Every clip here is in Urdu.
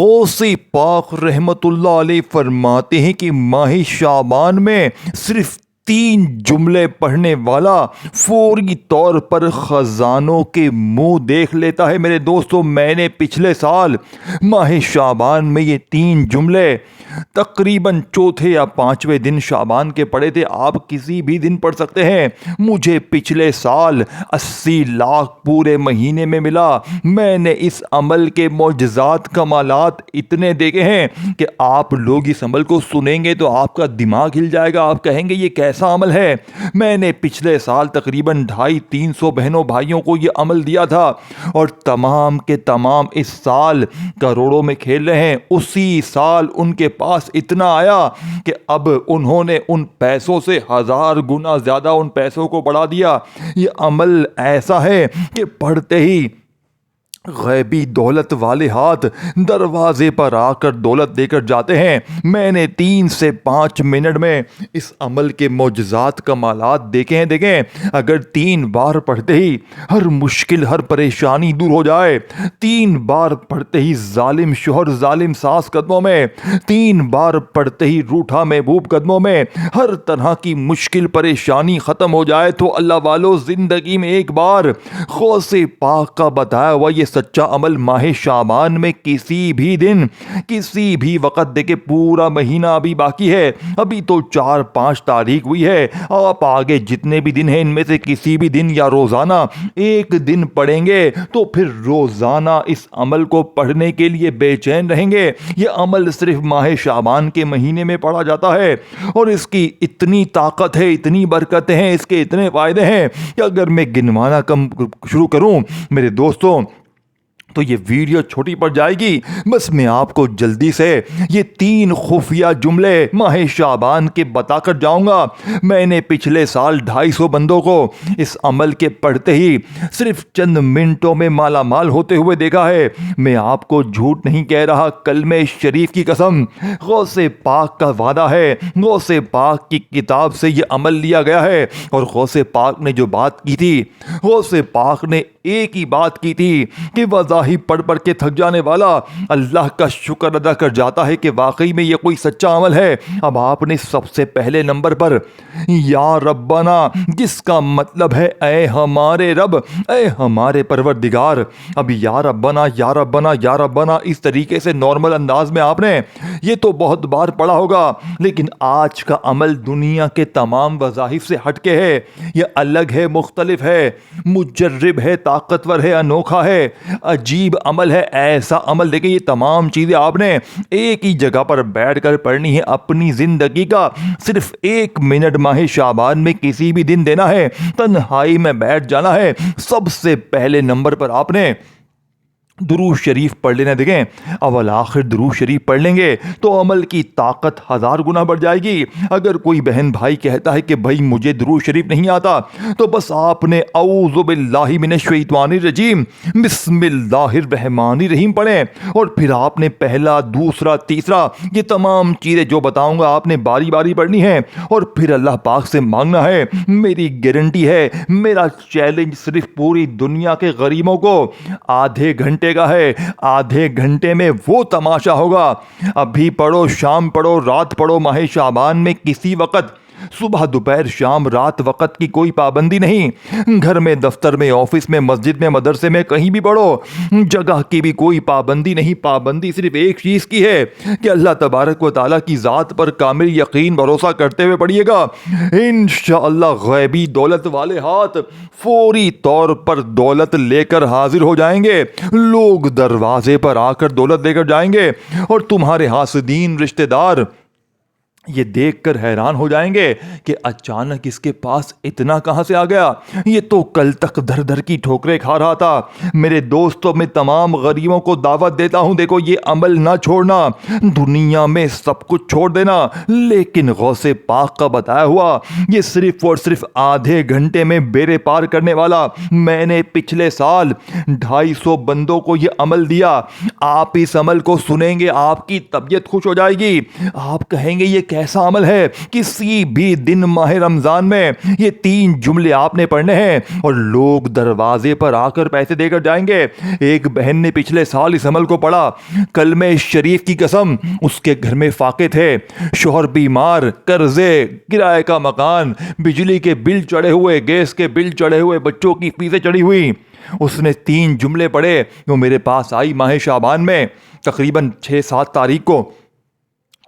غوث پاک رحمت اللہ علیہ فرماتے ہیں کہ ماہ شعبان میں صرف 3 جملے پڑھنے والا فوری طور پر خزانوں کے منہ دیکھ لیتا ہے۔ میرے دوستو، میں نے پچھلے سال ماہ شعبان میں یہ 3 جملے تقریباً چوتھے یا 5ویں دن شعبان کے پڑھے تھے۔ آپ کسی بھی دن پڑھ سکتے ہیں۔ مجھے پچھلے سال 80 لاکھ پورے مہینے میں ملا۔ میں نے اس عمل کے معجزات کمالات اتنے دیکھے ہیں کہ آپ لوگ اس عمل کو سنیں گے تو آپ کا دماغ ہل جائے گا۔ آپ کہیں گے یہ کیسا عمل ہے؟ میں نے پچھلے سال تقریباً 250-300 بہنوں بھائیوں کو یہ عمل دیا تھا اور تمام کے تمام اس سال کروڑوں میں کھیل رہے ہیں۔ اسی سال ان کے پاس اتنا آیا کہ اب انہوں نے ان پیسوں سے 1000 گنا زیادہ ان پیسوں کو بڑھا دیا۔ یہ عمل ایسا ہے کہ پڑھتے ہی غیبی دولت والے ہاتھ دروازے پر آ کر دولت دے کر جاتے ہیں۔ میں نے 3 سے 5 منٹ میں اس عمل کے معجزات کمالات دیکھیں۔ اگر 3 بار پڑھتے ہی ہر مشکل ہر پریشانی دور ہو جائے، 3 بار پڑھتے ہی ظالم شوہر ظالم ساس قدموں میں، 3 بار پڑھتے ہی روٹھا محبوب قدموں میں، ہر طرح کی مشکل پریشانی ختم ہو جائے تو اللہ والو زندگی میں ایک بار غوث پاک کا بتایا ہوا یہ سچا عمل ماہ شعبان میں کسی بھی دن کسی بھی وقت، دیکھیں پورا مہینہ ابھی باقی ہے، ابھی تو 4-5 تاریخ ہوئی ہے۔ آپ آگے جتنے بھی دن ہیں ان میں سے کسی بھی دن یا روزانہ ایک دن پڑھیں گے تو پھر روزانہ اس عمل کو پڑھنے کے لیے بے چین رہیں گے۔ یہ عمل صرف ماہ شعبان کے مہینے میں پڑھا جاتا ہے اور اس کی اتنی طاقت ہے، اتنی برکتیں ہیں، اس کے اتنے فائدے ہیں کہ اگر میں گنوانا کم شروع کروں میرے دوستوں تو یہ ویڈیو چھوٹی پڑ جائے گی۔ بس میں آپ کو جلدی سے یہ 3 خفیہ جملے ماہ شعبان کے بتا کر جاؤں گا۔ میں نے پچھلے سال 250 بندوں کو اس عمل کے پڑھتے ہی صرف چند منٹوں میں مالا مال ہوتے ہوئے دیکھا ہے۔ میں آپ کو جھوٹ نہیں کہہ رہا، کلمہ شریف کی قسم، غوث پاک کا وعدہ ہے، غوث پاک کی کتاب سے یہ عمل لیا گیا ہے۔ اور غوث پاک نے جو بات کی تھی، غوث پاک نے ایک ہی بات کی تھی کہ وضاحی پڑھ کے تھک جانے والا اللہ کا شکر ادا کر جاتا ہے کہ واقعی میں یہ کوئی سچا عمل ہے۔ اب آپ نے سب سے پہلے نمبر پر یا ربنا، جس کا مطلب ہے اے ہمارے رب، اے ہمارے پروردگار۔ اب یا ربنا یا ربنا یا ربنا اس طریقے سے نارمل انداز میں آپ نے یہ تو بہت بار پڑھا ہوگا، لیکن آج کا عمل دنیا کے تمام وظائف سے ہٹ کے ہے۔ یہ الگ ہے، مختلف ہے، مجرب ہے، طاقتور ہے، انوکھا ہے، عجیب عمل ہے۔ ایسا عمل دیکھیں، یہ تمام چیزیں آپ نے ایک ہی جگہ پر بیٹھ کر پڑھنی ہے۔ اپنی زندگی کا صرف 1 منٹ ماہ شعبان میں کسی بھی دن دینا ہے، تنہائی میں بیٹھ جانا ہے۔ سب سے پہلے نمبر پر آپ نے درود شریف پڑھ لینا۔ دیکھیں اول آخر درود شریف پڑھ لیں گے تو عمل کی طاقت 1000 گنا بڑھ جائے گی۔ اگر کوئی بہن بھائی کہتا ہے کہ بھائی مجھے درود شریف نہیں آتا تو بس آپ نے اعوذ باللہ من الشیطان الرجیم بسم اللہ الرحمن الرحیم پڑھیں اور پھر آپ نے پہلا دوسرا تیسرا یہ تمام چیزیں جو بتاؤں گا آپ نے باری باری پڑھنی ہے اور پھر اللہ پاک سے مانگنا ہے۔ میری گارنٹی ہے، میرا چیلنج صرف پوری دنیا کے غریبوں کو آدھے گھنٹے کا ہے، آدھے گھنٹے میں وہ تماشا ہوگا۔ ابھی پڑھو، شام پڑھو، رات پڑھو، ماہ شعبان میں کسی وقت، صبح دوپہر شام رات وقت کی کوئی پابندی نہیں۔ گھر میں، دفتر میں، آفس میں، مسجد میں، مدرسے میں، کہیں بھی پڑھو، جگہ کی بھی کوئی پابندی نہیں۔ پابندی صرف ایک چیز کی ہے کہ اللہ تبارک و تعالیٰ کی ذات پر کامل یقین بھروسہ کرتے ہوئے پڑھیے گا۔ انشاءاللہ غیبی دولت والے ہاتھ فوری طور پر دولت لے کر حاضر ہو جائیں گے۔ لوگ دروازے پر آ کر دولت دے کر جائیں گے اور تمہارے حاسدین رشتہ دار یہ دیکھ کر حیران ہو جائیں گے کہ اچانک اس کے پاس اتنا کہاں سے آ گیا، یہ تو کل تک در در کی ٹھوکریں کھا رہا تھا۔ میرے دوستوں، میں تمام غریبوں کو دعوت دیتا ہوں، دیکھو یہ عمل نہ چھوڑنا، دنیا میں سب کچھ چھوڑ دینا، لیکن غوث پاک کا بتایا ہوا یہ صرف اور صرف آدھے گھنٹے میں بیڑے پار کرنے والا۔ میں نے پچھلے سال 250 بندوں کو یہ عمل دیا۔ آپ اس عمل کو سنیں گے، آپ کی طبیعت خوش ہو جائے گی، آپ کہیں گے یہ ایسا عمل ہے، کسی بھی دن ماہ رمضان میں یہ 3 جملے آپ نے پڑھنے ہیں اور لوگ دروازے پر آ کر پیسے دے کر جائیں گے۔ ایک بہن نے پچھلے سال اس عمل کو پڑھا، کلمہ شریف کی قسم، اس کے گھر میں فاقے تھے، شوہر بیمار، قرضے، کرائے کا مکان، بجلی کے بل چڑھے ہوئے، گیس کے بل چڑھے ہوئے، بچوں کی فیسیں چڑھی ہوئی۔ اس نے 3 جملے پڑھے، وہ میرے پاس آئی ماہ شعبان میں تقریباً 6-7 تاریخ کو،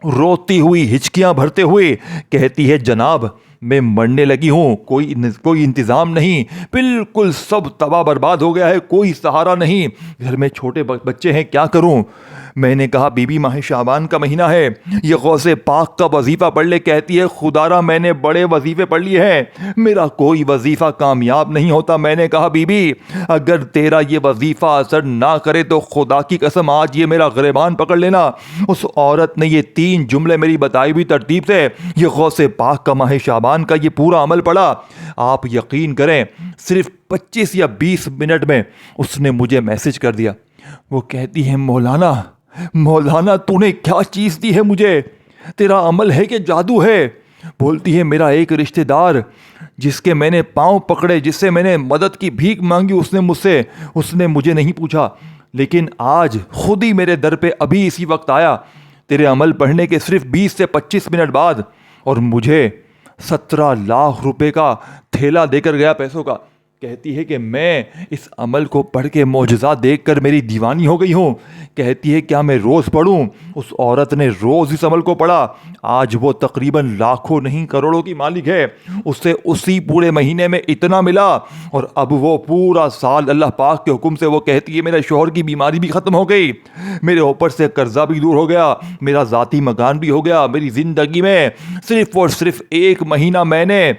روتی ہوئی، ہچکیاں بھرتے ہوئے کہتی ہے جناب میں مرنے لگی ہوں، کوئی انتظام نہیں، بالکل سب تباہ برباد ہو گیا ہے، کوئی سہارا نہیں، گھر میں چھوٹے بچے ہیں، کیا کروں؟ میں نے کہا بی بی ماہ شعبان کا مہینہ ہے، یہ غوث پاک کا وظیفہ پڑھ لے۔ کہتی ہے خدا را میں نے بڑے وظیفے پڑھ لیے ہیں، میرا کوئی وظیفہ کامیاب نہیں ہوتا۔ میں نے کہا بی بی اگر تیرا یہ وظیفہ اثر نہ کرے تو خدا کی قسم آج یہ میرا گریبان پکڑ لینا۔ اس عورت نے یہ 3 جملے میری بتائی ہوئی ترتیب سے یہ غوث پاک کا ماہ شعبان کا یہ پورا عمل پڑھا۔ آپ یقین کریں صرف 25 یا 20 منٹ میں اس نے مجھے میسج کر دیا۔ وہ کہتی ہے مولانا تو نے کیا چیز دی ہے مجھے، تیرا عمل ہے کہ جادو ہے؟ بولتی ہے میرا ایک رشتہ دار جس کے میں نے پاؤں پکڑے، جس سے میں نے مدد کی بھیک مانگی، اس نے مجھے نہیں پوچھا، لیکن آج خود ہی میرے در پہ ابھی اسی وقت آیا تیرے عمل پڑھنے کے صرف 20 سے 25 منٹ بعد، اور مجھے 17 لاکھ روپے کا تھیلا دے کر گیا پیسوں کا۔ کہتی ہے کہ میں اس عمل کو پڑھ کے معجزہ دیکھ کر میری دیوانی ہو گئی ہوں۔ کہتی ہے کیا میں روز پڑھوں؟ اس عورت نے روز اس عمل کو پڑھا، آج وہ تقریباً لاکھوں نہیں کروڑوں کی مالک ہے۔ اسے اسی پورے مہینے میں اتنا ملا، اور اب وہ پورا سال اللہ پاک کے حکم سے، وہ کہتی ہے میرے شوہر کی بیماری بھی ختم ہو گئی، میرے اوپر سے قرضہ بھی دور ہو گیا، میرا ذاتی مکان بھی ہو گیا، میری زندگی میں صرف اور صرف 1 مہینہ میں نے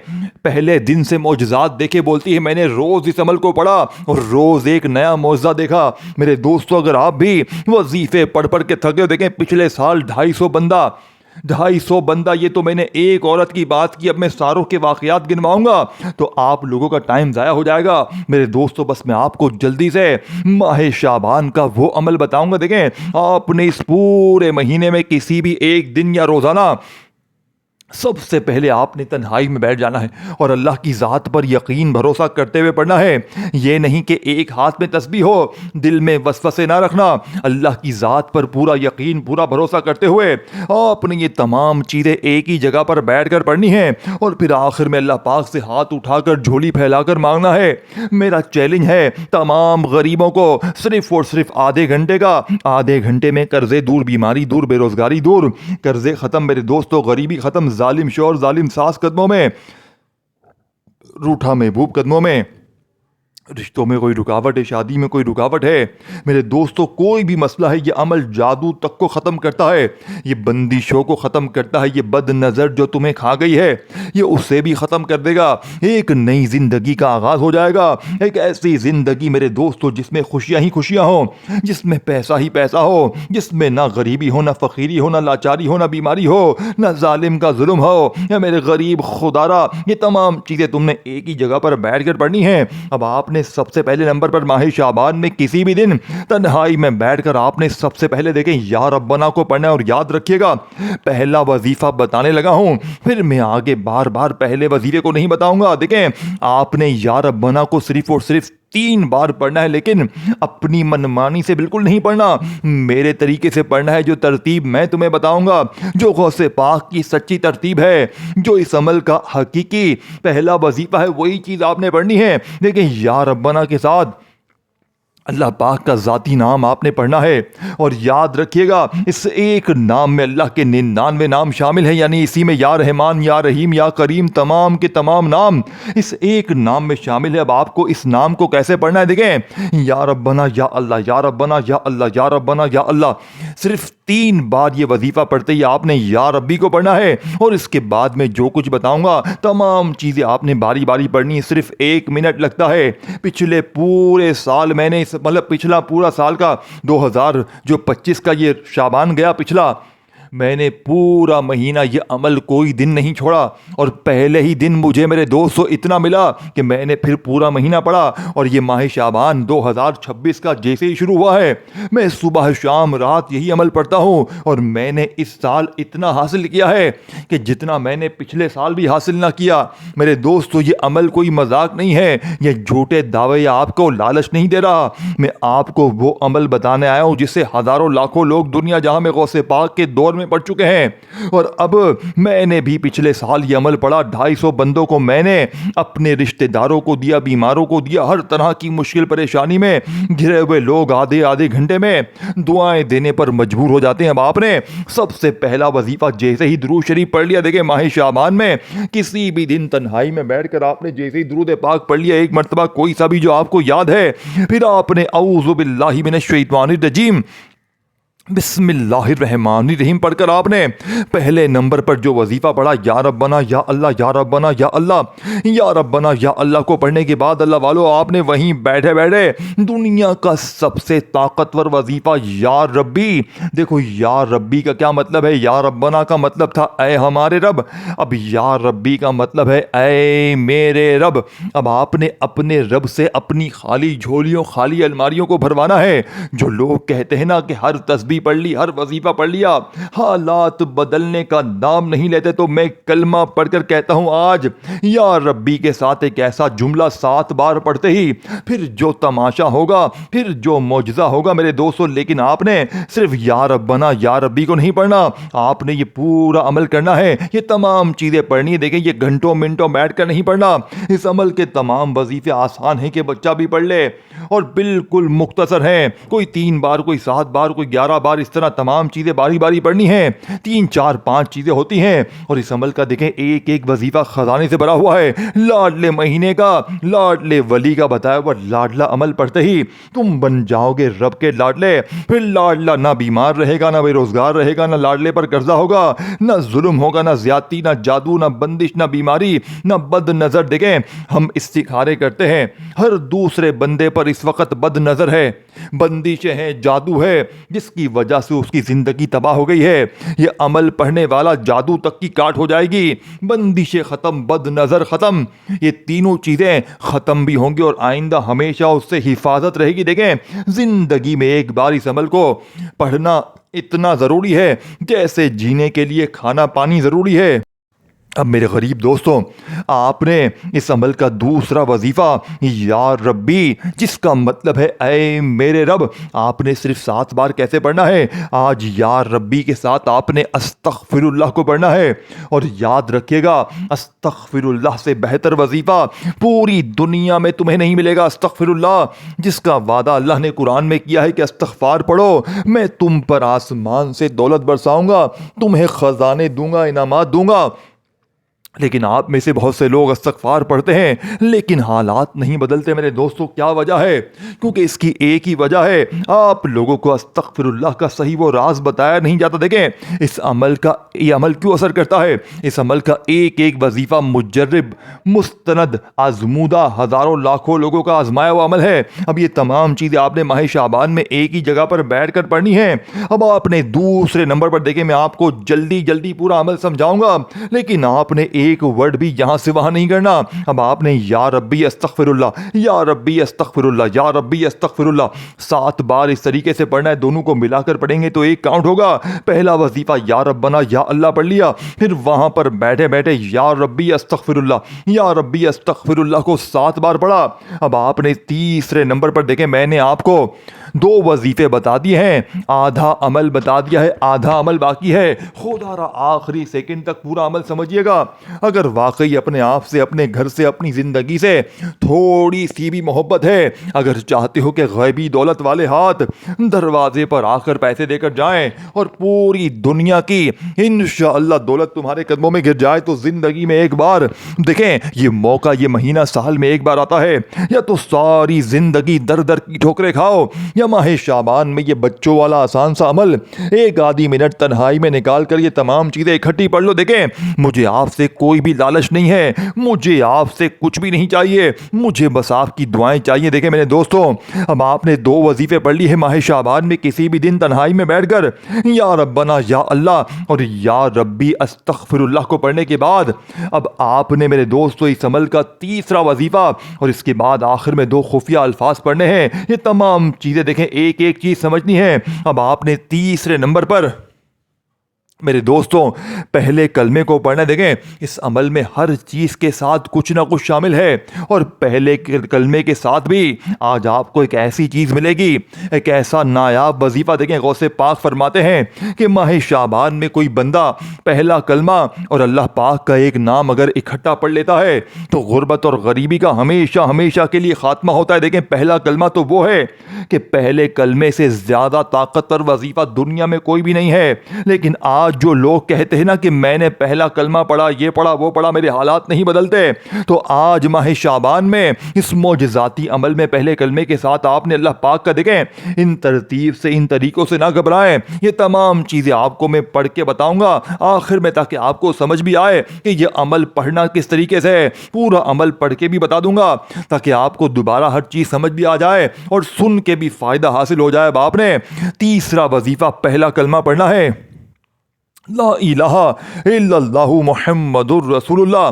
پہلے دن سے معجزات دیکھے۔ بولتی ہے میں نے روز اس عمل کو پڑھا اور روز ایک نیا معجزہ دیکھا۔ میرے دوستو اگر آپ بھی وظیفے پڑھ کے تھکے ہو، دیکھیں پچھلے سال 250 بندہ، یہ تو میں نے ایک عورت کی بات کی، اب میں ساروں کے واقعات گنواؤں گا تو آپ لوگوں کا ٹائم ضائع ہو جائے گا۔ میرے دوستو بس میں آپ کو جلدی سے ماہ شعبان کا وہ عمل بتاؤں گا۔ دیکھیں آپ نے اس پورے مہینے میں کسی بھی ایک دن یا روزانہ سب سے پہلے آپ نے تنہائی میں بیٹھ جانا ہے اور اللہ کی ذات پر یقین بھروسہ کرتے ہوئے پڑھنا ہے۔ یہ نہیں کہ ایک ہاتھ میں تسبیح ہو، دل میں وسوسے نہ رکھنا، اللہ کی ذات پر پورا یقین، پورا بھروسہ کرتے ہوئے آپ نے یہ تمام چیزیں ایک ہی جگہ پر بیٹھ کر پڑھنی ہیں، اور پھر آخر میں اللہ پاک سے ہاتھ اٹھا کر جھولی پھیلا کر مانگنا ہے۔ میرا چیلنج ہے تمام غریبوں کو صرف اور صرف آدھے گھنٹے کا، آدھے گھنٹے میں قرضے دور، بیماری دور، بے روزگاری دور، قرضے ختم میرے دوستو، غریبی ختم، ظالم شوہر، ظالم ساس قدموں میں، روٹھا محبوب قدموں میں، رشتوں میں کوئی رکاوٹ ہے، شادی میں کوئی رکاوٹ ہے، میرے دوستو کوئی بھی مسئلہ ہے، یہ عمل جادو تک کو ختم کرتا ہے، یہ بندشوں کو ختم کرتا ہے، یہ بد نظر جو تمہیں کھا گئی ہے یہ اسے بھی ختم کر دے گا۔ ایک نئی زندگی کا آغاز ہو جائے گا، ایک ایسی زندگی میرے دوستو جس میں خوشیاں ہی خوشیاں ہوں، جس میں پیسہ ہی پیسہ ہو، جس میں نہ غریبی ہو، نہ فقیری ہو، نہ لاچاری ہو، نہ بیماری ہو، نہ ظالم کا ظلم ہو، یا میرے غریب خدارا، یہ تمام چیزیں تم نے ایک ہی جگہ پر بیٹھ کر پڑھنی ہیں۔ اب آپ نے سب سے پہلے نمبر پر ماہ شعبان میں کسی بھی دن تنہائی میں بیٹھ کر آپ نے سب سے پہلے دیکھیں یا ربنا کو پڑھنا ہے، اور یاد رکھیے گا پہلا وظیفہ بتانے لگا ہوں، پھر میں آگے بار بار پہلے وظیفے کو نہیں بتاؤں گا۔ دیکھیں آپ نے یا ربنا کو صرف اور صرف 3 بار پڑھنا ہے، لیکن اپنی منمانی سے بالکل نہیں پڑھنا، میرے طریقے سے پڑھنا ہے، جو ترتیب میں تمہیں بتاؤں گا، جو غوث پاک کی سچی ترتیب ہے، جو اس عمل کا حقیقی پہلا وظیفہ ہے، وہی چیز آپ نے پڑھنی ہے۔ دیکھیں یا ربنا کے ساتھ اللہ پاک کا ذاتی نام آپ نے پڑھنا ہے، اور یاد رکھیے گا اس ایک نام میں اللہ کے 99 نام شامل ہیں، یعنی اسی میں یا رحمان، یا رحیم، یا کریم، تمام کے تمام نام اس ایک نام میں شامل ہے۔ اب آپ کو اس نام کو کیسے پڑھنا ہے؟ دیکھیں یا ربنا یا اللہ، یا ربنا یا اللہ، یا ربنا یا اللہ، صرف 3 بار یہ وظیفہ پڑھتے ہی آپ نے یا ربی کو پڑھنا ہے، اور اس کے بعد میں جو کچھ بتاؤں گا تمام چیزیں آپ نے باری باری پڑھنی ہے، صرف 1 منٹ لگتا ہے۔ پچھلے پورے سال میں نے پچھلا پورا سال کا 2025 کا یہ شعبان گیا پچھلا، میں نے پورا مہینہ یہ عمل کوئی دن نہیں چھوڑا، اور پہلے ہی دن مجھے میرے دوستو اتنا ملا کہ میں نے پھر پورا مہینہ پڑھا، اور یہ ماہ شعبان 2026 کا جیسے ہی شروع ہوا ہے میں صبح شام رات یہی عمل پڑھتا ہوں، اور میں نے اس سال اتنا حاصل کیا ہے کہ جتنا میں نے پچھلے سال بھی حاصل نہ کیا۔ میرے دوستو یہ عمل کوئی مذاق نہیں ہے، یہ جھوٹے دعوے یا آپ کو لالچ نہیں دے رہا، میں آپ کو وہ عمل بتانے آیا ہوں جس سے ہزاروں لاکھوں لوگ دنیا جہاں میں غوث پاک کے دور میں پڑ چکے ہیں۔ اور اب میں نے بھی پچھلے سال یہ عمل پڑھا، 250 بندوں کو میں نے اپنے رشتہ داروں کو دیا، بیماروں کو دیا، ہر طرح کی مشکل پریشانی میں گھرے ہوئے لوگ آدھے گھنٹے میں دعائیں دینے پر مجبور ہو جاتے ہیں۔ اب آپ نے سب سے پہلا وظیفہ جیسے ہی درود شریف پڑھ لیا، دیکھیں ماہ شعبان میں کسی بھی دن تنہائی میں بیٹھ کر آپ نے جیسے ہی درود پاک پڑھ لیا ایک مرتبہ کوئی سا بھی جو آپ کو یاد ہے، پھر آپ نے اعوذ باللہ من الشیطان الرجیم بسم اللہ الرحمن الرحیم پڑھ کر آپ نے پہلے نمبر پر جو وظیفہ پڑھا، یا ربنا یا اللہ، یا ربنا یا اللہ، یا ربنا یا اللہ کو پڑھنے کے بعد اللہ والو آپ نے وہیں بیٹھے بیٹھے دنیا کا سب سے طاقتور وظیفہ یا ربی، دیکھو یا ربی کا کیا مطلب ہے، یا ربنا کا مطلب تھا اے ہمارے رب، اب یا ربی کا مطلب ہے اے میرے رب۔ اب آپ نے اپنے رب سے اپنی خالی جھولیوں، خالی الماریوں کو بھروانا ہے۔ جو لوگ کہتے ہیں نا کہ ہر تسبیح پڑھ لی، ہر وظیفہ پڑھ لیا، حالات بدلنے کا نام نہیں لیتے، تو میں کلمہ پڑھ کر کہتا ہوں آج یا ربی کے ساتھ ایک ایسا جملہ 7 بار پڑھتے ہی پھر جو تماشا ہوگا، پھر جو معجزہ ہوگا میرے دوستو۔ لیکن آپ نے صرف یا ربنا یا ربی کو نہیں پڑھنا، آپ نے یہ پورا عمل کرنا ہے، یہ تمام چیزیں پڑھنی ہے۔ دیکھیں یہ گھنٹوں منٹوں بیٹھ کر نہیں پڑھنا، اس عمل کے تمام وظیفے آسان ہیں کہ بچہ بھی پڑھ لے، اور بالکل مختصر ہیں، کوئی 3 بار، کوئی 7 بار، کوئی 11 بار، اس طرح تمام چیزیں باری باری پڑھنی ہیں، 3 4 5 چیزیں ہوتی ہیں۔ اور اس عمل کا دیکھیں ایک ایک وظیفہ خزانے سے بھرا ہوا ہے، لاڈلے مہینے کا، لاڈلے ولی کا بتایا ہوا لاڈلا عمل پڑھتے ہی تم بن جاؤ گے رب کے لاڈلے۔ پھر لاڈلا نہ بیمار رہے گا، نہ بے روزگار رہے گا، نہ لاڈلے پر قرضہ ہوگا، نہ ظلم ہوگا، نہ زیادتی، نہ جادو، نہ بندش، نہ بیماری، نہ بد نظر۔ دیکھیں ہم استخارے کرتے ہیں، ہر دوسرے بندے پر اس وقت بد نظر ہے، بندشیں ہیں، جادو ہے، جس کی وجہ سے اس کی زندگی تباہ ہو گئی ہے۔ یہ عمل پڑھنے والا جادو تک کی کاٹ ہو جائے گی، بندشیں ختم، بد نظر ختم، یہ تینوں چیزیں ختم بھی ہوں گی، اور آئندہ ہمیشہ اس سے حفاظت رہے گی۔ دیکھیں زندگی میں ایک بار اس عمل کو پڑھنا اتنا ضروری ہے جیسے جینے کے لیے کھانا پانی ضروری ہے۔ اب میرے غریب دوستوں، آپ نے اس عمل کا دوسرا وظیفہ یا ربی، جس کا مطلب ہے اے میرے رب، آپ نے صرف 7 بار کیسے پڑھنا ہے؟ آج یا ربی کے ساتھ آپ نے استغفر اللہ کو پڑھنا ہے، اور یاد رکھیے گا استغفر اللہ سے بہتر وظیفہ پوری دنیا میں تمہیں نہیں ملے گا۔ استغفر اللہ جس کا وعدہ اللہ نے قرآن میں کیا ہے کہ استغفار پڑھو میں تم پر آسمان سے دولت برساؤں گا، تمہیں خزانے دوں گا، انعامات دوں گا۔ لیکن آپ میں سے بہت سے لوگ استغفار پڑھتے ہیں لیکن حالات نہیں بدلتے۔ میرے دوستو کیا وجہ ہے؟ کیونکہ اس کی ایک ہی وجہ ہے، آپ لوگوں کو استغفر اللہ کا صحیح وہ راز بتایا نہیں جاتا۔ دیکھیں اس عمل کا، یہ عمل کیوں اثر کرتا ہے؟ اس عمل کا ایک ایک وظیفہ مجرب، مستند، آزمودہ، ہزاروں لاکھوں لوگوں کا آزمایا ہوا عمل ہے۔ اب یہ تمام چیزیں آپ نے ماہ شعبان میں ایک ہی جگہ پر بیٹھ کر پڑھنی ہیں۔ اب آپ نے دوسرے نمبر پر، دیکھیں میں آپ کو جلدی جلدی پورا عمل سمجھاؤں گا، لیکن آپ نے ایک ورڈ بھی یہاں سے وہاں نہیں کرنا۔ اب آپ نے یا ربی استغفر اللہ، یا ربی استغفر اللہ، یا ربی استغفر اللہ 7 بار اس طریقے سے پڑھنا ہے۔ دونوں کو ملا کر پڑھیں گے تو ایک کاؤنٹ ہوگا۔ پہلا وظیفہ یا ربنا یا اللہ پڑھ لیا، پھر وہاں پر بیٹھے بیٹھے یا ربی استغفر اللہ، یا ربی استغفر اللہ کو 7 بار پڑھا۔ اب آپ نے تیسرے نمبر پر، دیکھیں میں نے آپ کو 2 وظیفے بتا دیے ہیں، آدھا عمل بتا دیا ہے، آدھا عمل باقی ہے۔ خدا را آخری سیکنڈ تک پورا عمل سمجھیے گا۔ اگر واقعی اپنے آپ سے، اپنے گھر سے، اپنی زندگی سے تھوڑی سی بھی محبت ہے، اگر چاہتے ہو کہ غیبی دولت والے ہاتھ دروازے پر آ کر پیسے دے کر جائیں اور پوری دنیا کی انشاءاللہ دولت تمہارے قدموں میں گر جائے، تو زندگی میں ایک بار دیکھیں یہ موقع، یہ مہینہ سال میں ایک بار آتا ہے، یا تو ساری زندگی در در کی ٹھوکریں کھاؤ، یا یا ماہ شعبان میں یہ بچوں والا آسان سا عمل، ایک آدھی منٹ تنہائی میں نکال کر یہ تمام چیزیں اکٹھی پڑھ لو۔ دیکھیں، مجھے آپ سے کوئی بھی لالچ نہیں ہے، مجھے آپ سے کچھ بھی نہیں چاہیے، مجھے بس آپ کی دعائیں چاہیے۔ دیکھیں میرے دوستوں، اب آپ نے 2 وظیفے پڑھ لی ہے ماہ شعبان میں کسی بھی دن تنہائی میں بیٹھ کر یا ربنا یا اللہ اور یا ربی استغفر اللہ کو پڑھنے کے بعد اب آپ نے میرے دوستو اس عمل کا تیسرا وظیفہ اور اس کے بعد آخر میں 2 خفیہ الفاظ پڑھنے ہیں۔ یہ تمام چیزیں دیکھیں ایک ایک چیز سمجھنی ہے۔ اب آپ نے تیسرے نمبر پر میرے دوستوں پہلے کلمے کو پڑھنا۔ دیکھیں اس عمل میں ہر چیز کے ساتھ کچھ نہ کچھ شامل ہے، اور پہلے کلمے کے ساتھ بھی آج آپ کو ایک ایسی چیز ملے گی، ایک ایسا نایاب وظیفہ۔ دیکھیں غوث پاک فرماتے ہیں کہ ماہ شعبان میں کوئی بندہ پہلا کلمہ اور اللہ پاک کا ایک نام اگر اکٹھا پڑھ لیتا ہے تو غربت اور غریبی کا ہمیشہ ہمیشہ کے لیے خاتمہ ہوتا ہے۔ دیکھیں پہلا کلمہ تو وہ ہے کہ پہلے کلمے سے زیادہ طاقتور وظیفہ دنیا میں کوئی بھی نہیں ہے، لیکن آج جو لوگ کہتے ہیں نا کہ میں نے پہلا کلمہ پڑھا، یہ پڑھا، وہ پڑھا، میرے حالات نہیں بدلتے، تو آج ماہ شعبان میں اس معجزاتی عمل میں پہلے کلمے کے ساتھ آپ نے اللہ پاک کا دیکھیں ان ترتیب سے ان طریقوں سے نہ گھبرائیں، یہ تمام چیزیں آپ کو میں پڑھ کے بتاؤں گا آخر میں، تاکہ آپ کو سمجھ بھی آئے کہ یہ عمل پڑھنا کس طریقے سے ہے۔ پورا عمل پڑھ کے بھی بتا دوں گا تاکہ آپ کو دوبارہ ہر چیز سمجھ بھی آ جائے اور سن کے بھی فائدہ حاصل ہو جائے۔ اب آپ نے تیسرا وظیفہ پہلا کلمہ پڑھنا ہے، لا الہ الا اللہ محمد الرسول اللہ،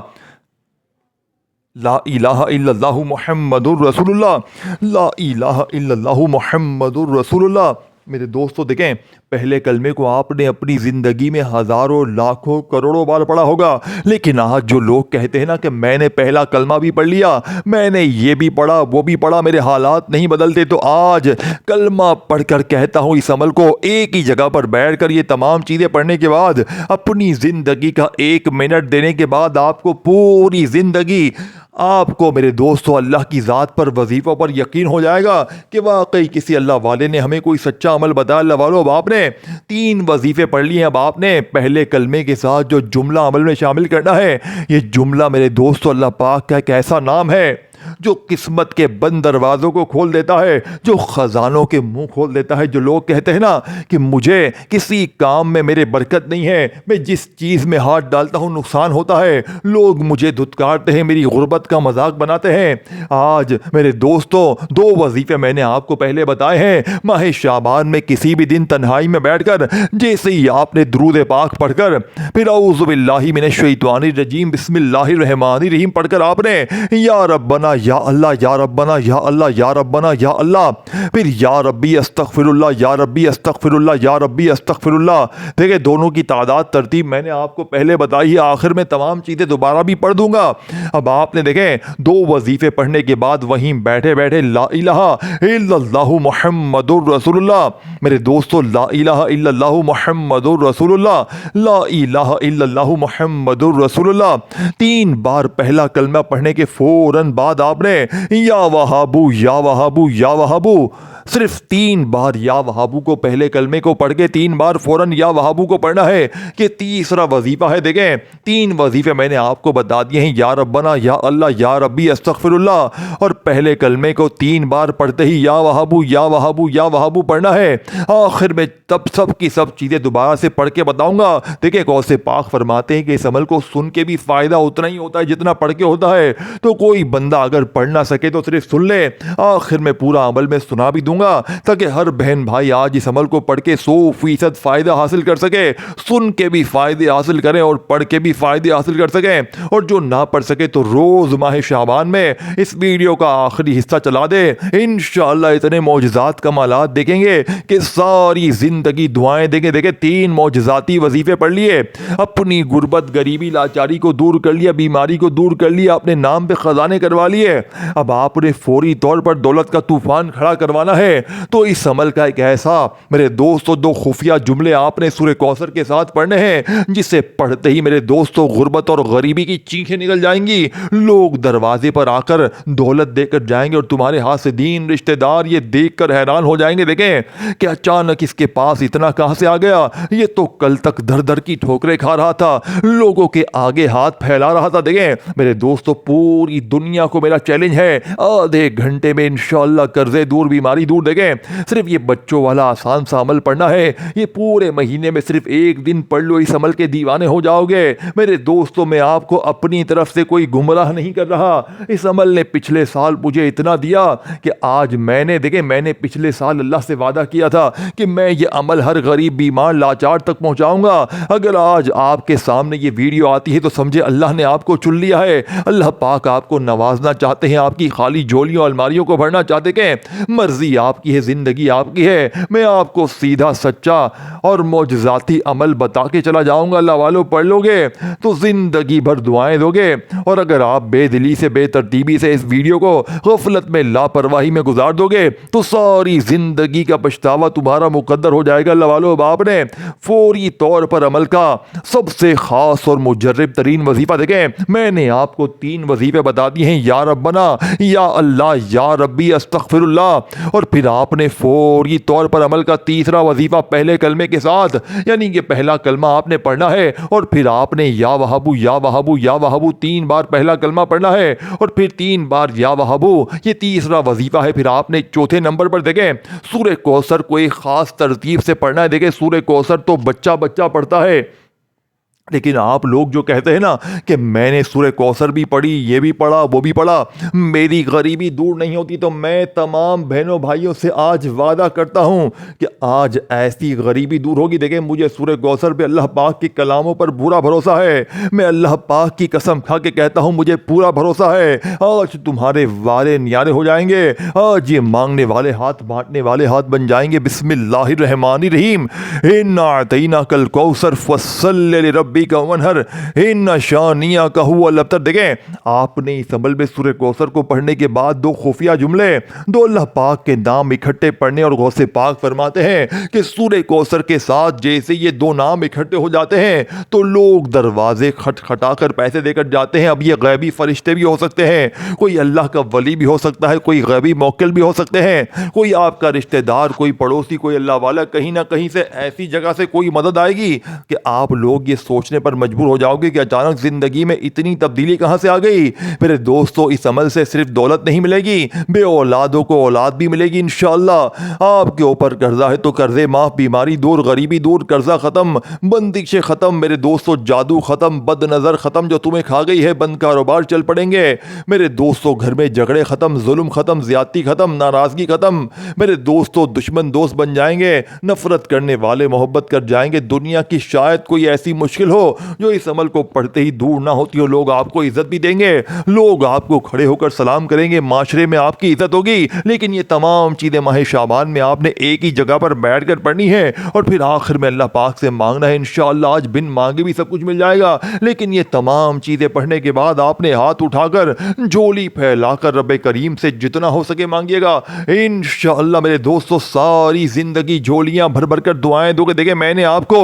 لا الہ الا اللہ محمد الرسول اللہ، لا الہ الا اللہ محمد الرسول اللہ۔ میرے دوستو دیکھیں پہلے کلمے کو آپ نے اپنی زندگی میں ہزاروں لاکھوں کروڑوں بار پڑھا ہوگا، لیکن آج جو لوگ کہتے ہیں نا کہ میں نے پہلا کلمہ بھی پڑھ لیا، میں نے یہ بھی پڑھا وہ بھی پڑھا، میرے حالات نہیں بدلتے، تو آج کلمہ پڑھ کر کہتا ہوں اس عمل کو ایک ہی جگہ پر بیٹھ کر یہ تمام چیزیں پڑھنے کے بعد اپنی زندگی کا 1 منٹ دینے کے بعد آپ کو پوری زندگی آپ کو میرے دوستو اللہ کی ذات پر وظیفوں پر یقین ہو جائے گا کہ واقعی کسی اللہ والے نے ہمیں کوئی سچا عمل بتایا۔ اللہ والو اب آپ نے 3 وظیفے پڑھ لیے ہیں، اب آپ نے پہلے کلمے کے ساتھ جو جملہ عمل میں شامل کرنا ہے، یہ جملہ میرے دوستو اللہ پاک کا ایک ایسا نام ہے جو قسمت کے بند دروازوں کو کھول دیتا ہے، جو خزانوں کے منہ کھول دیتا ہے۔ جو لوگ کہتے ہیں نا کہ مجھے کسی کام میں میرے برکت نہیں ہے، میں جس چیز میں ہاتھ ڈالتا ہوں نقصان ہوتا ہے، لوگ مجھے دھتکارتے ہیں، میری غربت کا مذاق بناتے ہیں، آج میرے دوستو 2 وظیفے میں نے آپ کو پہلے بتائے ہیں۔ ماہ شعبان میں کسی بھی دن تنہائی میں بیٹھ کر جیسے ہی آپ نے درود پاک پڑھ کر پھر اعوذ باللہ من الشیطان الرجیم بسم اللہ الرحمن الرحیم پڑھ کر آپ نے یا ربنا یا اللہ، یا ربنا یا اللہ، یا ربنا یا اللہ، پھر یا ربی استغفر اللہ، یا ربی استغفر اللہ، یا ربی استغفر اللہ۔ دیکھیں دونوں کی تعداد ترتیب میں نے آپ کو پہلے بتائی ہے، آخر میں تمام چیزیں دوبارہ بھی پڑھ دوں گا۔ اب آپ نے دیکھیں 2 وظیفے پڑھنے کے بعد وہیں بیٹھے بیٹھے لا الہ الا اللہ محمد الرسول اللہ، میرے دوستو لا الہ الا اللہ محمد الرسول اللہ، لا الہ الا اللہ محمد الرسول اللہ 3 بار پہلا کلمہ پڑھنے کے فوراً بعد آپ نے یا وہابو یا وہابو یا وہابو صرف 3 بار یا وہابو کو پہلے کلمے کو پڑھ کے 3 بار فوراً یا وہابو کو پڑھنا ہے، کہ تیسرا وظیفہ ہے۔ دیکھیں 3 وظیفے میں نے آپ کو بتا دیے ہیں، یا ربنا یا اللہ، یا ربی استغفر اللہ، اور پہلے کلمے کو 3 بار پڑھتے ہی یا وہابو یا وہابو یا وہابو پڑھنا ہے۔ آخر میں تب سب کی سب چیزیں دوبارہ سے پڑھ کے بتاؤں گا۔ دیکھیں غوث پاک فرماتے ہیں کہ اس عمل کو سن کے بھی فائدہ اتنا ہی ہوتا ہے جتنا پڑھ کے ہوتا ہے، تو کوئی بندہ اگر پڑھ نہ سکے تو صرف سن لے، آخر میں پورا عمل میں سنا بھی دوں گا تاکہ ہر بہن بھائی آج اس عمل کو پڑھ کے 100% فائدہ حاصل کر سکے، سن کے بھی فائدے حاصل کریں اور پڑھ کے بھی فائدے حاصل کر سکیں، اور جو نہ پڑھ سکے تو روز ماہ شعبان میں اس ویڈیو کا آخری حصہ چلا دے، انشاءاللہ اتنے معجزات کمالات دیکھیں گے کہ ساری زندگی دعائیں دیں گے۔ دیکھیں 3 معجزاتی وظیفے پڑھ لیے، اپنی غربت غریبی لاچاری کو دور کر لیا، بیماری کو دور کر لیا، اپنے نام پہ خزانے کروا لیے، اب آپ نے فوری طور پر دولت کا طوفان کھڑا کروانا ہے، تو اس عمل کا ایک ایسا میرے دوستو 2 خفیہ جملے آپ نے سورہ کوثر کے ساتھ پڑھنے ہیں، جسے پڑھتے ہی میرے دوستو غربت اور غریبی کی چیخیں نکل جائیں گی، لوگ دروازے پر آ کر دولت دے کر جائیں گے اور تمہارے ہاتھ سے دین رشتہ دار یہ دیکھ کر حیران ہو جائیں گے، دیکھیں کہ اچانک اس کے پاس اتنا کہاں سے آ گیا، یہ تو کل تک در در کی ٹھوکریں کھا رہا تھا، لوگوں کے آگے ہاتھ پھیلا رہا تھا۔ دیکھیں میرے دوستو پوری دنیا کو میرا میرا چیلنج ہے آدھے گھنٹے میں انشاءاللہ قرضے دور بیماری دور دیکھیں صرف یہ بچوں والا آسان سا عمل پڑھنا ہے یہ پورے مہینے میں صرف ایک دن پڑھ لو اس عمل کے دیوانے ہو جاؤ گے میرے دوستوں میں آپ کو اپنی طرف سے کوئی گمراہ نہیں کر رہا اس عمل نے پچھلے سال مجھے اتنا دیا کہ آج میں نے پچھلے سال اللہ سے وعدہ کیا تھا کہ میں یہ عمل ہر غریب بیمار لاچار تک پہنچاؤں گا اگر آج آپ کے سامنے یہ ویڈیو آتی ہے تو سمجھے اللہ نے آپ کو چن لیا ہے اللہ پاک آپ کو نوازنا چاہتے ہیں آپ کی خالی جھولیوں الماریوں کو بھرنا چاہتے کہ مرضی آپ کی ہے زندگی آپ کی ہے میں آپ کو سیدھا سچا اور معجزاتی عمل بتا کے چلا جاؤں گا اللہ والو پڑھ لو گے تو زندگی بھر دعائیں دو گے اور اگر آپ بے دلی سے بے ترتیبی سے اس ویڈیو کو غفلت میں لاپرواہی میں گزار دو گے تو ساری زندگی کا پچھتاوا تمہارا مقدر ہو جائے گا اللہ والو باپ نے فوری طور پر عمل کا سب سے خاص اور مجرب ترین وظیفہ دیکھیں میں نے آپ کو 3 وظیفے بتا دیے ہیں یا ربنا یا اللہ یا ربی استغفر اللہ اور پھر آپ نے فوری طور پر عمل کا تیسرا وظیفہ پہلے کلمے کے ساتھ یعنی کہ پہلا کلمہ آپ نے پڑھنا ہے اور پھر آپ نے یا وہابو یا وہابو یا وہابو 3 بار پہلا کلمہ پڑھنا ہے اور پھر 3 بار یا وہابو یہ تیسرا وظیفہ ہے پھر آپ نے چوتھے نمبر پر دیکھیں سورہ کوثر کو ایک خاص ترتیب سے پڑھنا ہے دیکھیں سورہ کوثر تو بچہ بچہ پڑھتا ہے لیکن آپ لوگ جو کہتے ہیں نا کہ میں نے سورہ کوثر بھی پڑھی یہ بھی پڑھا وہ بھی پڑھا میری غریبی دور نہیں ہوتی تو میں تمام بہنوں بھائیوں سے آج وعدہ کرتا ہوں کہ آج ایسی غریبی دور ہوگی دیکھیں مجھے سورہ کوثر پہ اللہ پاک کے کلاموں پر پورا بھروسہ ہے میں اللہ پاک کی قسم کھا کے کہتا ہوں مجھے پورا بھروسہ ہے آج تمہارے وارے نیارے ہو جائیں گے آج یہ مانگنے والے ہاتھ بانٹنے والے ہاتھ بن جائیں گے بسم اللہ الرحمن الرحیم انا اعطیناک الکوثر فصل لربک کا ونہر ان شانیہ کا ہوا الابتر دیکھیں آپ نے اس عمل میں سورہ کوثر کو پڑھنے کے بعد 2 خفیہ جملے 2 اللہ پاک کے نام اکٹھے پڑھنے اور غوث پاک فرماتے ہیں کہ سورہ کوثر کے ساتھ جیسے یہ 2 نام اکٹھے ہو جاتے ہیں تو لوگ دروازے کھٹکھٹا کر پیسے دے کر جاتے ہیں اب یہ غیبی فرشتے بھی ہو سکتے ہیں کوئی اللہ کا ولی بھی ہو سکتا ہے کوئی غیبی موکل بھی ہو سکتے ہیں کوئی آپ کا رشتہ دار کوئی پڑوسی کوئی اللہ والا کہیں نہ کہیں سے ایسی جگہ سے کوئی مدد آئے گی کہ آپ لوگ یہ سوچنے پر مجبور ہو جاؤ گے کہ اچانک زندگی میں اتنی تبدیلی کہاں سے آ گئی میرے دوستو اس عمل سے صرف دولت نہیں ملے گی بے اولادوں کو اولاد بھی ملے گی انشاءاللہ آپ کے اوپر قرضہ ہے تو قرضے معاف بیماری دور غریبی دور قرضہ ختم بندشیں ختم میرے دوستو جادو ختم بد نظر ختم جو تمہیں کھا گئی ہے بند کاروبار چل پڑیں گے میرے دوستو گھر میں جھگڑے ختم ظلم ختم زیادتی ختم ناراضگی ختم میرے دوستو دشمن دوست بن جائیں گے نفرت کرنے والے محبت کر جائیں گے دنیا کی شاید کوئی ایسی مشکل ہو جو اس عمل کو پڑھتے ہی دور نہ ہوتی ہو لوگ آپ کو عزت بھی دیں گے لوگ آپ کو کھڑے ہو کر سلام کریں گے معاشرے میں آپ کی عزت ہوگی لیکن یہ تمام چیزیں ماہ شعبان میں آپ نے ایک ہی جگہ پر بیٹھ کر پڑھنی ہے اور پھر آخر میں اللہ پاک سے مانگنا ہے انشاءاللہ آج بن مانگے بھی سب کچھ مل جائے گا لیکن یہ تمام چیزیں پڑھنے کے بعد آپ نے ہاتھ اٹھا کر جھولی پھیلا کر رب کریم سے جتنا ہو سکے مانگیے گا انشاءاللہ میرے دوستو ساری زندگی جھولیاں بھر بھر کر دعائیں دو کہ دیکھیں میں نے آپ کو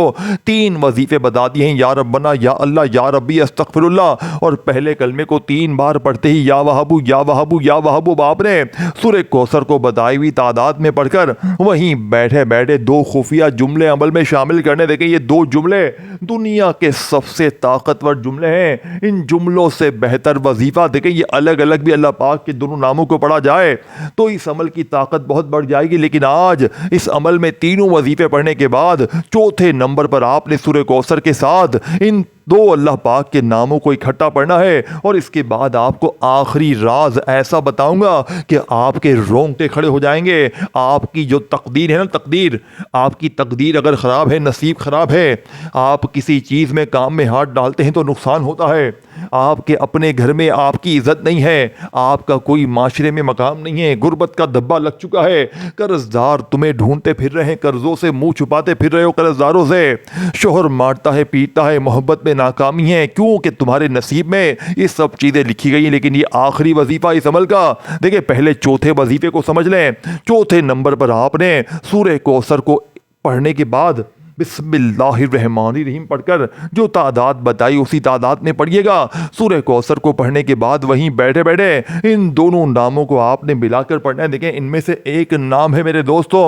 3 وظیفے بتا دیے ہیں یا ربنا یا اللہ یا ربی استغفر اللہ اور پہلے کلمے کو 3 بار پڑھتے ہی یا وہابو یا وہابو یا وہابو باپ نے سورہ کوثر کو بتائی ہوئی تعداد میں پڑھ کر وہیں بیٹھے بیٹھے 2 خفیہ جملے عمل میں شامل کرنے دیکھیں یہ 2 جملے دنیا کے سب سے طاقتور جملے ہیں ان جملوں سے بہتر وظیفہ دیکھیں یہ الگ الگ بھی اللہ پاک کے دونوں ناموں کو پڑھا جائے تو اس عمل کی طاقت بہت بڑھ جائے گی لیکن آج اس عمل میں 3 وظیفے پڑھنے کے بعد چوتھے نمبر پر آپ نے سورہ کوثر کے ساتھ ان 2 اللہ پاک کے ناموں کو اکٹھا پڑھنا ہے اور اس کے بعد آپ کو آخری راز ایسا بتاؤں گا کہ آپ کے رونگٹے کھڑے ہو جائیں گے آپ کی جو تقدیر ہے نا تقدیر آپ کی تقدیر اگر خراب ہے نصیب خراب ہے آپ کسی چیز میں کام میں ہاتھ ڈالتے ہیں تو نقصان ہوتا ہے آپ کے اپنے گھر میں آپ کی عزت نہیں ہے آپ کا کوئی معاشرے میں مقام نہیں ہے غربت کا دھبا لگ چکا ہے قرض دار تمہیں ڈھونڈتے پھر رہے ہیں قرضوں سے منہ چھپاتے پھر رہے ہو قرض داروں سے شوہر مارتا ہے پیٹتا ہے محبت میں ناکامی ہے کیونکہ تمہارے نصیب میں یہ سب چیزیں لکھی گئی ہیں لیکن یہ آخری وظیفہ اس عمل کا دیکھیں پہلے چوتھے وظیفے کو سمجھ لیں چوتھے نمبر پر آپ نے سورہ کوثر کو پڑھنے کے بعد بسم اللہ الرحمن الرحیم پڑھ کر جو تعداد بتائی اسی تعداد میں پڑھیے گا سورہ کوثر کو پڑھنے کے بعد وہیں بیٹھے بیٹھے ان دونوں ناموں کو آپ نے ملا کر پڑھنا ہے دیکھیں ان میں سے ایک نام ہے میرے دوستوں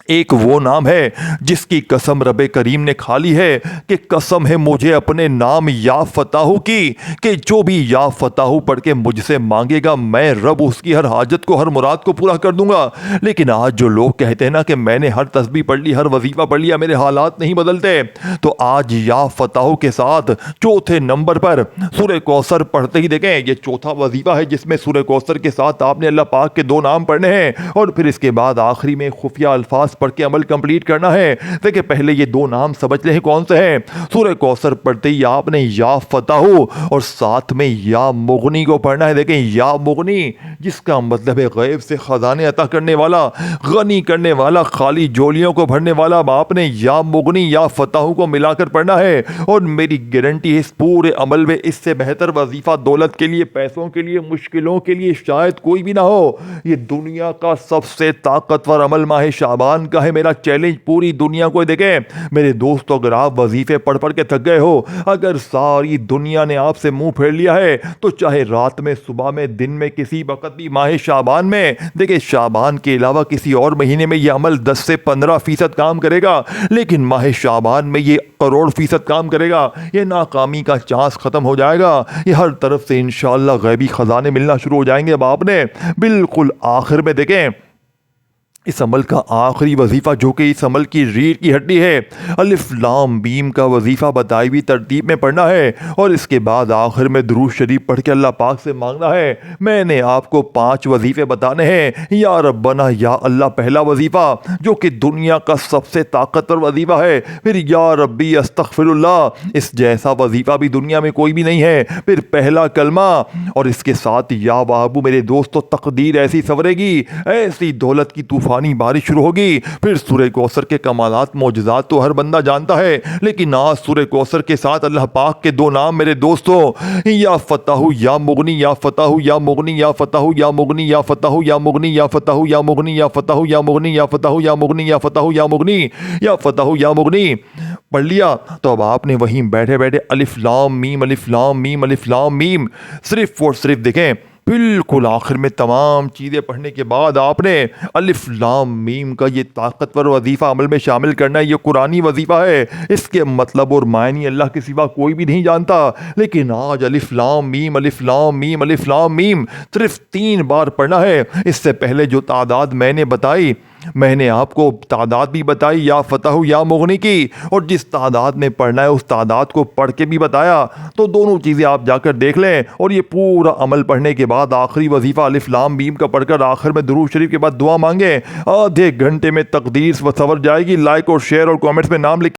ایک وہ نام ہے جس کی قسم رب کریم نے کھا لی ہے کہ قسم ہے مجھے اپنے نام یا فتح کی کہ جو بھی یا فتح پڑھ کے مجھ سے مانگے گا میں رب اس کی ہر حاجت کو ہر مراد کو پورا کر دوں گا۔ لیکن آج جو لوگ کہتے ہیں نا کہ میں نے ہر تسبیح پڑھ لی، ہر وظیفہ پڑھ لیا، میرے حالات نہیں بدلتے، تو آج یا فتح کے ساتھ چوتھے نمبر پر سورہ کوثر پڑھتے ہی دیکھیں۔ یہ چوتھا وظیفہ ہے جس میں سورہ کوثر کے ساتھ آپ نے اللہ پاک کے 2 نام پڑھنے ہیں اور پھر اس کے بعد آخری میں خفیہ الفاظ پڑھ کے عمل کمپلیٹ کرنا ہے۔ دیکھیں پہلے یہ 2 نام سمجھ لیں کون سے ہیں۔ سورہ کوثر پڑھتے ہی آپ نے یا فتح اور ساتھ میں یا مغنی کو پڑھنا ہے۔ دیکھیں یا مغنی جس کا مطلب ہے غیب سے خزانے عطا کرنے والا، غنی کرنے والا، خالی جولیوں کو بھرنے والا۔ آپ نے یا مغنی یا فتح کو ملا کر پڑھنا ہے اور میری گارنٹی ہے اس پورے عمل میں اس سے بہتر وظیفہ دولت کے لیے، پیسوں کے لیے، مشکلوں کے لیے شاید کوئی بھی نہ ہو۔ یہ دنیا کا سب سے طاقتور عمل ماہ شعبان کا ہے۔ میرا چیلنج پوری دنیا کو دیکھیں میرے دوستو، اگر آپ وظیفے پڑھ پڑھ کے تھک گئے ہو، اگر ساری دنیا نے آپ سے منہ پھیر لیا ہے تو چاہے رات میں، صبح میں، دن میں، کسی وقت بھی ماہ شعبان میں، دیکھیں شعبان کے علاوہ کسی اور مہینے میں یہ عمل 10 سے 15% کام کرے گا، لیکن ماہ شعبان میں یہ کروڑ فیصد کام کرے گا۔ یہ ناکامی کا چانس ختم ہو جائے گا، یہ ہر طرف سے انشاءاللہ غیبی خزانے ملنا شروع ہو جائیں گے۔ اب آپ نے بالکل آخر میں دیکھیں اس عمل کا آخری وظیفہ جو کہ اس عمل کی ریڑھ کی ہڈی ہے، الف لام میم کا وظیفہ بتائی ہوئی ترتیب میں پڑھنا ہے اور اس کے بعد آخر میں درود شریف پڑھ کے اللہ پاک سے مانگنا ہے۔ میں نے آپ کو 5 وظیفے بتانے ہیں۔ یا ربنا یا اللہ پہلا وظیفہ جو کہ دنیا کا سب سے طاقتور وظیفہ ہے، پھر یا ربی استغفر اللہ، اس جیسا وظیفہ بھی دنیا میں کوئی بھی نہیں ہے، پھر پہلا کلمہ اور اس کے ساتھ یا بابو میرے دوستو تقدیر ایسی سنورے گی، ایسی دولت کی طوفانی بارش شروع ہوگی۔ پھر سورہ کوثر کے کمالات معجزات تو ہر بندہ جانتا ہے، لیکن آج سورہ کوثر کے ساتھ اللہ پاک کے 2 نام میرے دوستو، یا فتح یا مغنی، یا فتح یا مغنی، یا فتح یا مغنی، یا فتح یا مغنی، یا فتح یا مغنی، یا فتح یا مغنی، یا فتح یا مغنی، یا فتح یا مغنی، یا فتح یا مغنی پڑھ لیا تو اب آپ نے وہیں بیٹھے بیٹھے الف لام میم، الف لام میم، الف لام میم صرف اور صرف دیکھیں بالکل آخر میں تمام چیزیں پڑھنے کے بعد آپ نے الف لام میم کا یہ طاقتور وظیفہ عمل میں شامل کرنا ہے۔ یہ قرآنی وظیفہ ہے، اس کے مطلب اور معنی اللہ کے سوا کوئی بھی نہیں جانتا، لیکن آج الف لام میم، الف لام میم، الف لام میم صرف 3 بار پڑھنا ہے۔ اس سے پہلے جو تعداد میں نے بتائی، میں نے آپ کو تعداد بھی بتائی یا فتح یا مغنی کی، اور جس تعداد میں پڑھنا ہے اس تعداد کو پڑھ کے بھی بتایا، تو دونوں چیزیں آپ جا کر دیکھ لیں۔ اور یہ پورا عمل پڑھنے کے بعد آخری وظیفہ الف لام میم کا پڑھ کر آخر میں درود شریف کے بعد دعا مانگیں، آدھے گھنٹے میں تقدیر سنور جائے گی۔ لائک اور شیئر اور کامنٹس میں نام لکھ